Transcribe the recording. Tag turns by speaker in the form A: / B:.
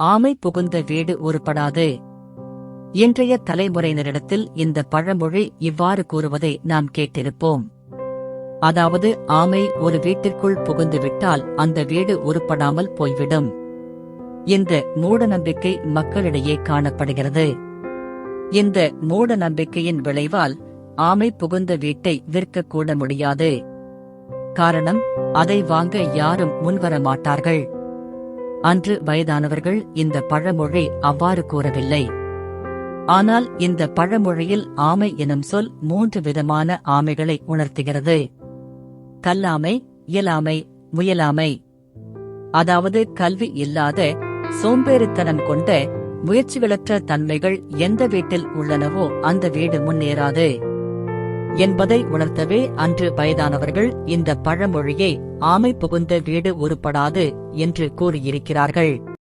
A: ஆமை புகுந்த வீடு உருப்படாது. இன்றைய தலைமுறையினரிடத்தில் இந்த பழமொழி இவ்வாறு கூறுவதை நாம் கேட்டிருப்போம். அதாவது ஆமை ஒரு வீட்டிற்குள் புகுந்துவிட்டால் அந்த வீடு உருப்படாமல் போய்விடும். இந்த மூடநம்பிக்கை மக்களிடையே காணப்படுகிறது. இந்த மூட நம்பிக்கையின் விளைவால் ஆமை புகுந்த வீட்டை விற்கக்கூட முடியாது. காரணம், அதை வாங்க யாரும் முன்வர மாட்டார்கள். அன்று வயதானவர்கள் இந்த பழமொழி அவ்வாறு கூறவில்லை. ஆனால் இந்த பழமொழியில் ஆமை எனும் சொல் 3 விதமான ஆமைகளை உணர்த்துகிறது. கல்லாமை, இயலாமை, முயலாமை. அதாவது கல்வி இல்லாத, சோம்பேறித்தனம் கொண்ட, முயற்சிகளற்ற தன்மைகள் எந்த வீட்டில் உள்ளனவோ அந்த வீடு முன்னேறாது என்பதை உணர்த்தவே அன்று வயதானவர்கள் இந்த பழமொழியை ஆமை புகுந்த வீடு உருப்படாது என்று கூறியிருக்கிறார்கள்.